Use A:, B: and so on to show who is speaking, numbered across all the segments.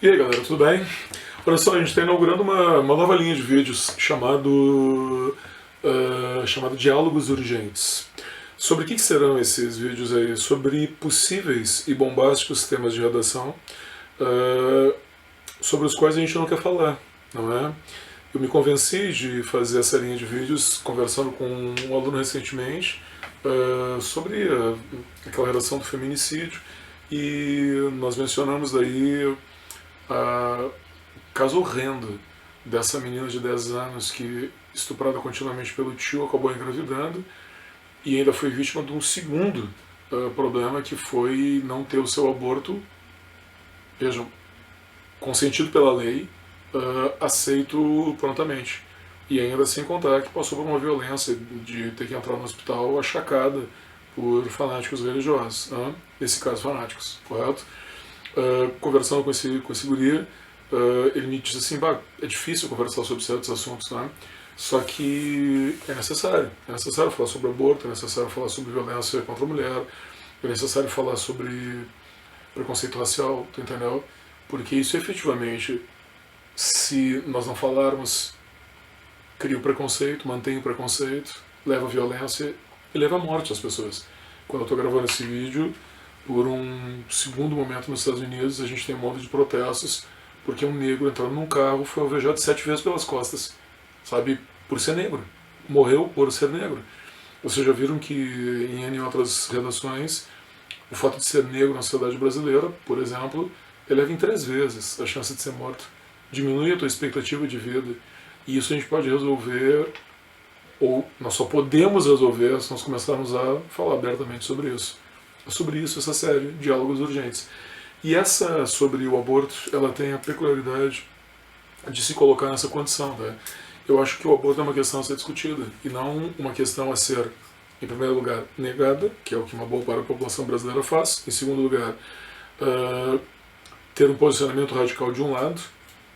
A: E aí galera, tudo bem? Olha só, a gente está inaugurando uma nova linha de vídeos chamado Diálogos Urgentes. Sobre o que serão esses vídeos aí? Sobre possíveis e bombásticos temas de redação sobre os quais a gente não quer falar, não é? Eu me convenci de fazer essa linha de vídeos conversando com um aluno recentemente sobre aquela redação do feminicídio, e nós mencionamos daí o caso horrendo dessa menina de 10 anos que, estuprada continuamente pelo tio, acabou engravidando e ainda foi vítima de um segundo problema, que foi não ter o seu aborto, vejam, consentido pela lei, aceito prontamente. E ainda sem contar que passou por uma violência de ter que entrar no hospital achacada por fanáticos religiosos. Nesse caso, fanáticos, correto? Conversando com esse guri, ele me disse assim: é difícil conversar sobre certos assuntos, né? Só que é necessário falar sobre aborto, é necessário falar sobre violência contra a mulher, é necessário falar sobre preconceito racial, tu entendeu? Porque isso efetivamente, se nós não falarmos, cria o preconceito, mantém o preconceito, leva a violência e leva à morte às pessoas. Quando eu estou gravando esse vídeo, por um segundo momento nos Estados Unidos, a gente tem um monte de protestos porque um negro entrando num carro foi alvejado 7 vezes pelas costas, sabe, por ser negro. Morreu por ser negro. Vocês já viram que em N outras redações, o fato de ser negro na sociedade brasileira, por exemplo, eleva em 3 vezes a chance de ser morto. Diminui a tua expectativa de vida. E isso a gente pode resolver, ou nós só podemos resolver se nós começarmos a falar abertamente sobre isso. É sobre isso essa série, Diálogos Urgentes. E essa sobre o aborto, ela tem a peculiaridade de se colocar nessa condição, né? Eu acho que o aborto é uma questão a ser discutida, e não uma questão a ser, em primeiro lugar, negada, que é o que uma boa parte da população brasileira faz. Em segundo lugar, ter um posicionamento radical de um lado.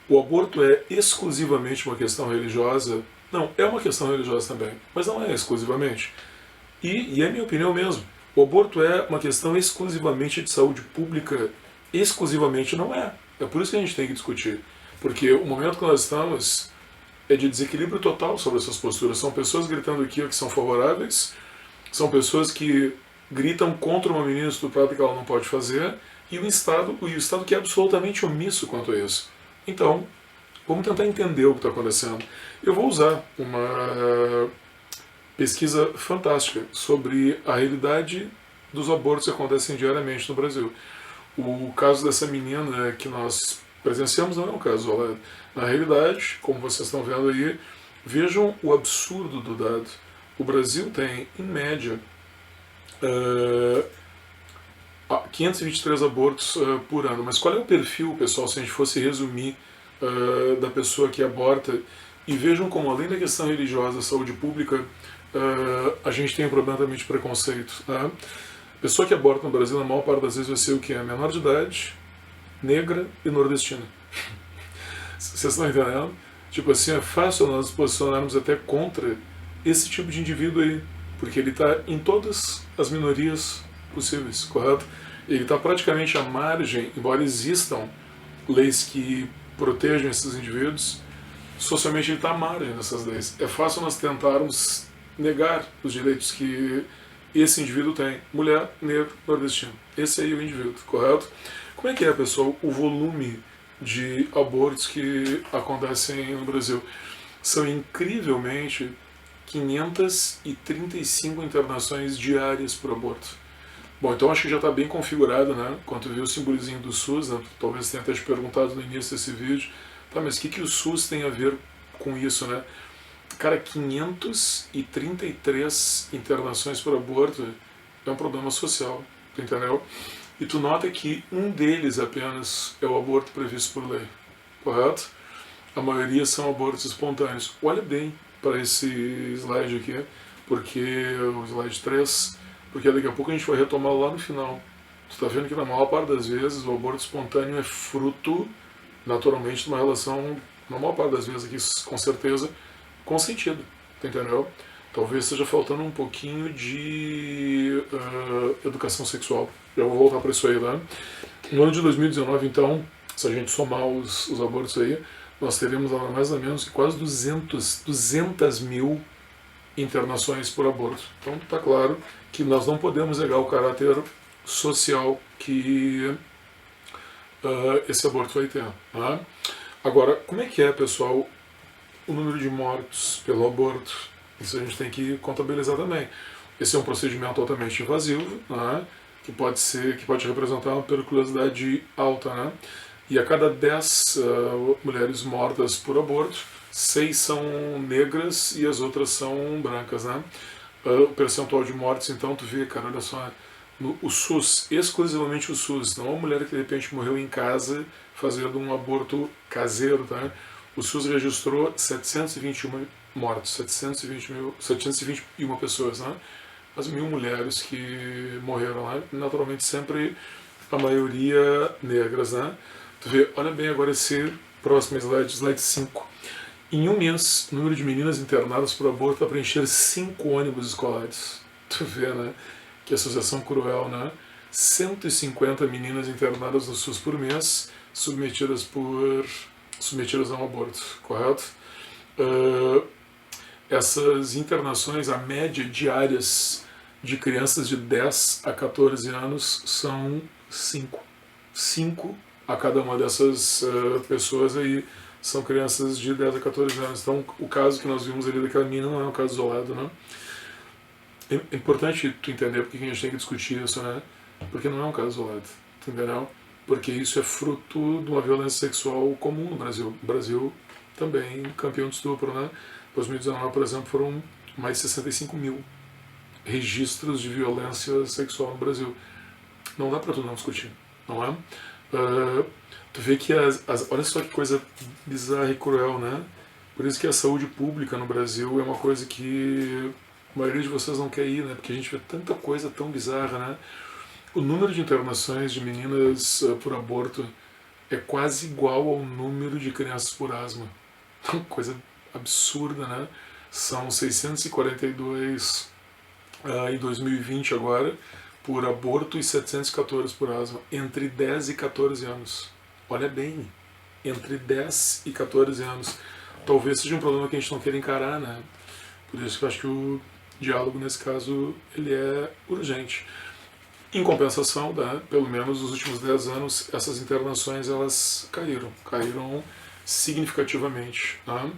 A: O aborto é exclusivamente uma questão religiosa? Não, é uma questão religiosa também, mas não é exclusivamente. E é minha opinião mesmo. O aborto é uma questão exclusivamente de saúde pública? Exclusivamente não é. É por isso que a gente tem que discutir. Porque o momento que nós estamos é de desequilíbrio total sobre essas posturas. São pessoas gritando aqui que são favoráveis, são pessoas que gritam contra uma menina estuprada que ela não pode fazer, e o Estado que é absolutamente omisso quanto a isso. Então, vamos tentar entender o que está acontecendo. Eu vou usar uma pesquisa fantástica sobre a realidade dos abortos que acontecem diariamente no Brasil. O caso dessa menina que nós presenciamos não é um caso isolado. Na realidade, como vocês estão vendo aí, vejam o absurdo do dado. O Brasil tem, em média, 523 abortos por ano. Mas qual é o perfil, pessoal, se a gente fosse resumir, da pessoa que aborta? E vejam como, além da questão religiosa, saúde pública, a gente tem um problema também de preconceito. A pessoa que aborta no Brasil, na maior parte das vezes, vai ser o que? Menor de idade, negra e nordestina. Vocês estão entendendo? Tipo assim, é fácil nós nos posicionarmos até contra esse tipo de indivíduo aí, porque ele está em todas as minorias possíveis, correto? Ele está praticamente à margem, embora existam leis que protejam esses indivíduos, socialmente ele está à margem dessas leis. É fácil nós tentarmos negar os direitos que esse indivíduo tem. Mulher, negro, nordestino. Esse aí é o indivíduo, correto? Como é que é, pessoal, o volume de abortos que acontecem no Brasil? São incrivelmente 535 internações diárias por aborto. Bom, então acho que já está bem configurado, né? Quando viu o simbolizinho do SUS, né? Talvez tenha até te perguntado no início desse vídeo, tá, mas o que o SUS tem a ver com isso, né? Cara, 533 internações por aborto é um problema social, entendeu? E tu nota que um deles apenas é o aborto previsto por lei, correto? A maioria são abortos espontâneos. Olha bem para esse slide aqui, porque o slide 3, porque daqui a pouco a gente vai retomar lá no final. Tu está vendo que na maior parte das vezes o aborto espontâneo é fruto, naturalmente, de uma relação, na maior parte das vezes aqui, com certeza, consentido, entendeu? Talvez esteja faltando um pouquinho de educação sexual. Eu vou voltar para isso aí, né? No ano de 2019, então, se a gente somar os abortos aí, nós teremos lá mais ou menos quase 200 mil internações por aborto. Então está claro que nós não podemos negar o caráter social que esse aborto vai ter. Né? Agora, como é que é, pessoal, o número de mortos pelo aborto? Isso a gente tem que contabilizar também. Esse é um procedimento altamente invasivo, né? que pode representar uma periculosidade alta. Né? E a cada 10 mulheres mortas por aborto, 6 são negras e as outras são brancas. Né? O percentual de mortes, então, tu vê, cara, olha só, o SUS, exclusivamente o SUS, não é uma mulher que de repente morreu em casa fazendo um aborto caseiro, tá? O SUS registrou 721 mortos, 721 pessoas, né? As 1.000 mulheres que morreram lá, naturalmente sempre a maioria negras, né? Tu vê, olha bem agora esse próximo slide, slide 5. Em um mês, o número de meninas internadas por aborto vai preencher 5 ônibus escolares. Tu vê, né? Que associação cruel, né? 150 meninas internadas no SUS por mês, submetidas a um aborto, correto? Essas internações, a média diárias de crianças de 10 a 14 anos são 5. 5 a cada uma dessas pessoas aí são crianças de 10 a 14 anos. Então, o caso que nós vimos ali daquela menina não é um caso isolado, né? É importante tu entender porque a gente tem que discutir isso, né? Porque não é um caso isolado, entendeu? Porque isso é fruto de uma violência sexual comum no Brasil. O Brasil também campeão de estupro, né? Em 2019, por exemplo, foram mais de 65 mil registros de violência sexual no Brasil. Não dá pra tu não discutir, não é? Tu vê que olha só que coisa bizarra e cruel, né? Por isso que a saúde pública no Brasil é uma coisa que a maioria de vocês não quer ir, né? Porque a gente vê tanta coisa tão bizarra, né? O número de internações de meninas por aborto é quase igual ao número de crianças por asma. Uma coisa absurda, né? São 642 em 2020 agora por aborto e 714 por asma, entre 10 e 14 anos. Olha bem, entre 10 e 14 anos. Talvez seja um problema que a gente não queira encarar, né? Por isso que eu acho que o diálogo, nesse caso, ele é urgente. Em compensação, né, pelo menos nos últimos 10 anos, essas internações elas caíram significativamente. Né?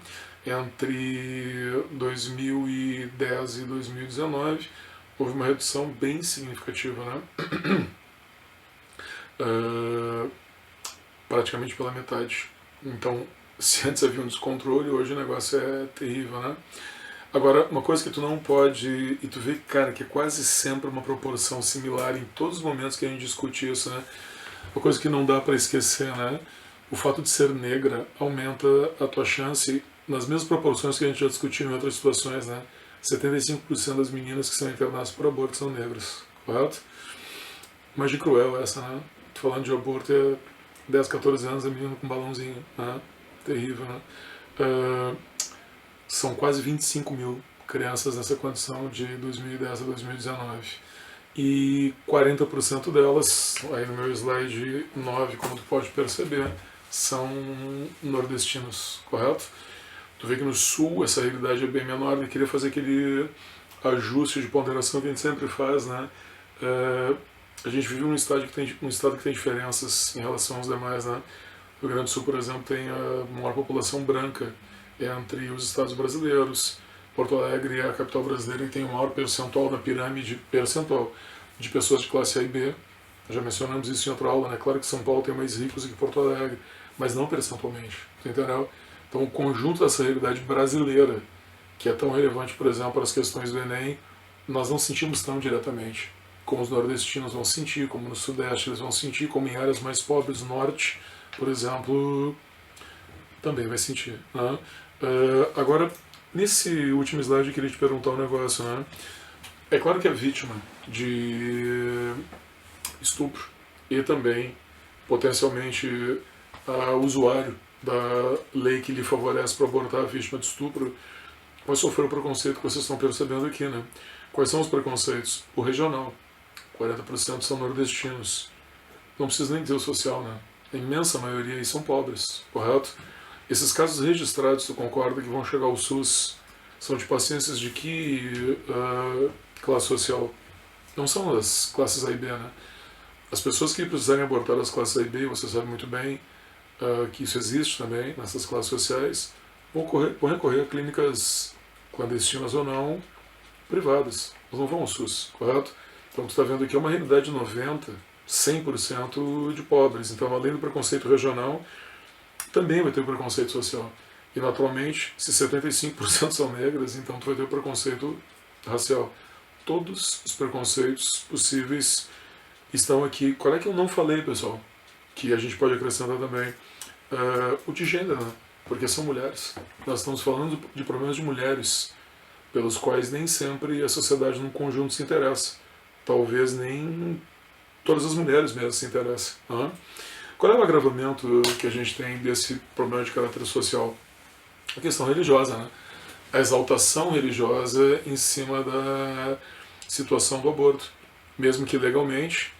A: Entre 2010 e 2019, houve uma redução bem significativa, né? Praticamente pela metade. Então, se antes havia um descontrole, hoje o negócio é terrível, né? Agora, uma coisa que tu não pode, e tu vê, cara, que é quase sempre uma proporção similar em todos os momentos que a gente discute isso, né? Uma coisa que não dá para esquecer, né? O fato de ser negra aumenta a tua chance, nas mesmas proporções que a gente já discutiu em outras situações, né? 75% das meninas que são internadas por aborto são negras, correto? Mas de cruel essa, né? Tô falando de aborto, é 10, 14 anos, a menina com balãozinho, né? Terrível, né? São quase 25 mil crianças nessa condição de 2010 a 2019. E 40% delas, aí no meu slide 9, como tu pode perceber, são nordestinos, correto? Tu vê que no sul essa realidade é bem menor, ele queria fazer aquele ajuste de ponderação que a gente sempre faz, né? A gente vive num estado que tem diferenças em relação aos demais, né? O Rio Grande do Sul, por exemplo, tem a maior população branca entre os estados brasileiros. Porto Alegre é a capital brasileira e tem o maior percentual da pirâmide de pessoas de classe A e B. Já mencionamos isso em outra aula, né? Claro que São Paulo tem mais ricos do que Porto Alegre, mas não percentualmente, entendeu? Então o conjunto dessa realidade brasileira, que é tão relevante, por exemplo, para as questões do Enem, nós não sentimos tão diretamente, como os nordestinos vão sentir, como no Sudeste eles vão sentir, como em áreas mais pobres, Norte, por exemplo, também vai sentir, né? Agora, nesse último slide eu queria te perguntar um negócio, né? É claro que a vítima de estupro e também, potencialmente, a usuário da lei que lhe favorece para abortar a vítima de estupro vai sofrer o preconceito que vocês estão percebendo aqui, né? Quais são os preconceitos? O regional, 40% são nordestinos. Não precisa nem dizer o social, né? a imensa maioria aí são pobres, correto? Esses casos registrados, tu concorda que vão chegar ao SUS, são de pacientes de que classe social? Não são as classes A e B, né? As pessoas que precisarem abortar as classes A e B, você sabe muito bem que isso existe também nessas classes sociais, vão recorrer a clínicas clandestinas ou não, privadas. Eles não vão ao SUS, correto? Então tu está vendo que é uma realidade de 90%, 100% de pobres. Então, além do preconceito regional, também vai ter o preconceito social. E, naturalmente, se 75% são negras, então tu vai ter o preconceito racial. Todos os preconceitos possíveis estão aqui. Qual é que eu não falei, pessoal? Que a gente pode acrescentar também. O de gênero, né? Porque são mulheres. Nós estamos falando de problemas de mulheres, pelos quais nem sempre a sociedade num conjunto se interessa. Talvez nem todas as mulheres mesmo se interessem. Né? Qual é o agravamento que a gente tem desse problema de caráter social? A questão religiosa, né? A exaltação religiosa em cima da situação do aborto. Mesmo que legalmente,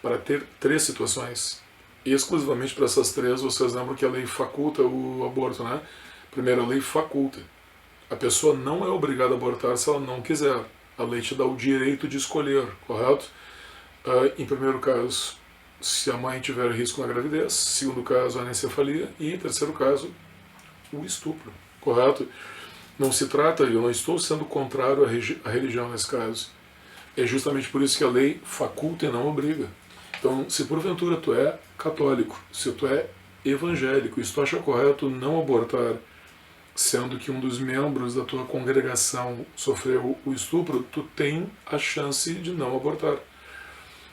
A: para ter 3 situações. E exclusivamente para essas 3, vocês lembram que a lei faculta o aborto, né? Primeiro, a lei faculta. A pessoa não é obrigada a abortar se ela não quiser. A lei te dá o direito de escolher, correto? Em primeiro caso, se a mãe tiver risco na gravidez. Segundo caso, a anencefalia. E em terceiro caso, o estupro, correto? Não se trata, eu não estou sendo contrário à religião nesse caso. É justamente por isso que a lei faculta e não obriga. Então, se porventura tu é católico, se tu é evangélico, e se tu acha correto não abortar, sendo que um dos membros da tua congregação sofreu o estupro, tu tem a chance de não abortar.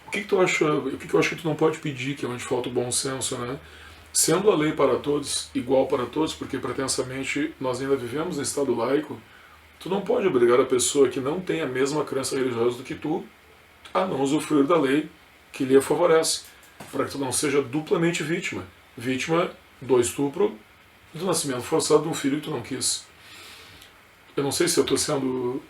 A: O que tu acha, o que eu acho que tu não pode pedir, que é onde falta o bom senso, né? Sendo a lei para todos, igual para todos, porque pretensamente nós ainda vivemos em estado laico, tu não pode obrigar a pessoa que não tem a mesma crença religiosa do que tu a não usufruir da lei que lhe favorece, para que tu não seja duplamente vítima. Vítima do estupro, do nascimento forçado de um filho que tu não quis. Eu não sei se eu estou sendo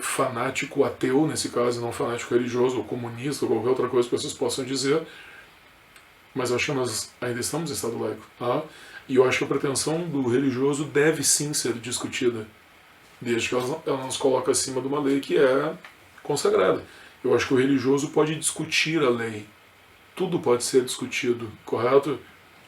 A: fanático ateu, nesse caso, não fanático religioso, ou comunista, ou qualquer outra coisa que vocês possam dizer, mas eu acho que nós ainda estamos em estado laico. Tá? E eu acho que a pretensão do religioso deve sim ser discutida, desde que ela não se coloca acima de uma lei que é consagrada. Eu acho que o religioso pode discutir a lei. Tudo pode ser discutido, correto?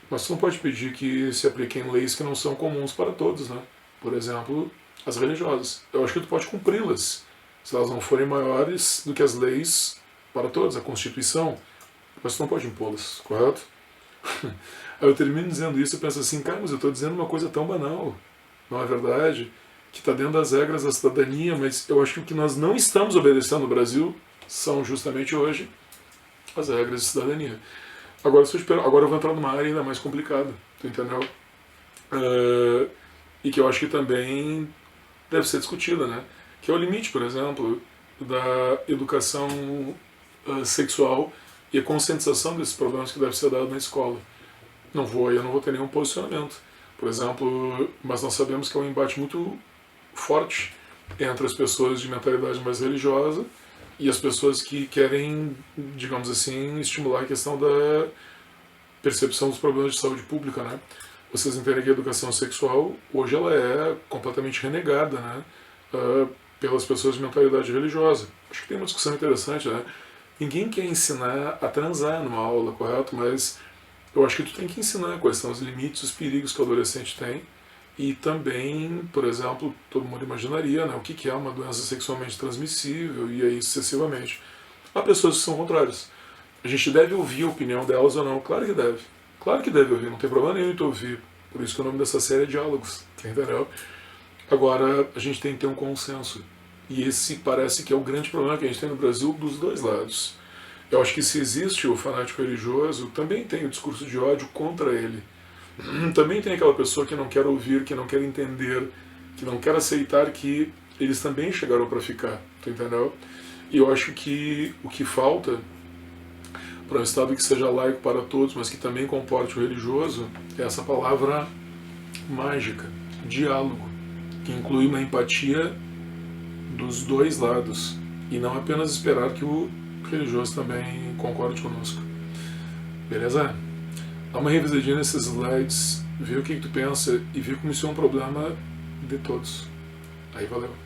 A: Mas tu não pode pedir que se apliquem leis que não são comuns para todos, né? Por exemplo, as religiosas. Eu acho que tu pode cumpri-las, se elas não forem maiores do que as leis para todos, a Constituição. Mas tu não pode impô-las, correto? Aí eu termino dizendo isso e penso assim, cara, mas eu estou dizendo uma coisa tão banal, não é verdade? Que está dentro das regras da cidadania, mas eu acho que o que nós não estamos obedecendo no Brasil são justamente hoje as regras de cidadania. Agora eu vou entrar numa área ainda mais complicada, tu entendeu? E que eu acho que também deve ser discutida, né? Que é o limite, por exemplo, da educação sexual e a conscientização desses problemas que deve ser dado na escola. Eu não vou ter nenhum posicionamento. Por exemplo, mas nós sabemos que é um embate muito forte entre as pessoas de mentalidade mais religiosa e as pessoas que querem, digamos assim, estimular a questão da percepção dos problemas de saúde pública, né? Vocês entendem que a educação sexual, hoje ela é completamente renegada, né? Pelas pessoas de mentalidade religiosa. Acho que tem uma discussão interessante, né? Ninguém quer ensinar a transar numa aula, correto? Mas eu acho que tu tem que ensinar quais são os limites, os perigos que o adolescente tem. E também, por exemplo, todo mundo imaginaria, né, o que é uma doença sexualmente transmissível e aí sucessivamente. Há pessoas que são contrárias. A gente deve ouvir a opinião delas ou não? Claro que deve. Claro que deve ouvir, não tem problema nenhum em tu ouvir. Por isso que o nome dessa série é Diálogos, entendeu? Agora, a gente tem que ter um consenso. E esse parece que é o grande problema que a gente tem no Brasil dos dois lados. Eu acho que se existe o fanático religioso, também tem o discurso de ódio contra ele. Também tem aquela pessoa que não quer ouvir, que não quer entender, que não quer aceitar que eles também chegaram para ficar, tu entendeu? E eu acho que o que falta para um Estado que seja laico para todos, mas que também comporte o religioso, é essa palavra mágica, diálogo, que inclui uma empatia dos dois lados, e não apenas esperar que o religioso também concorde conosco. Beleza? Dá uma revisadinha nesses slides, vê o que tu pensa e vê como isso é um problema de todos. Aí valeu.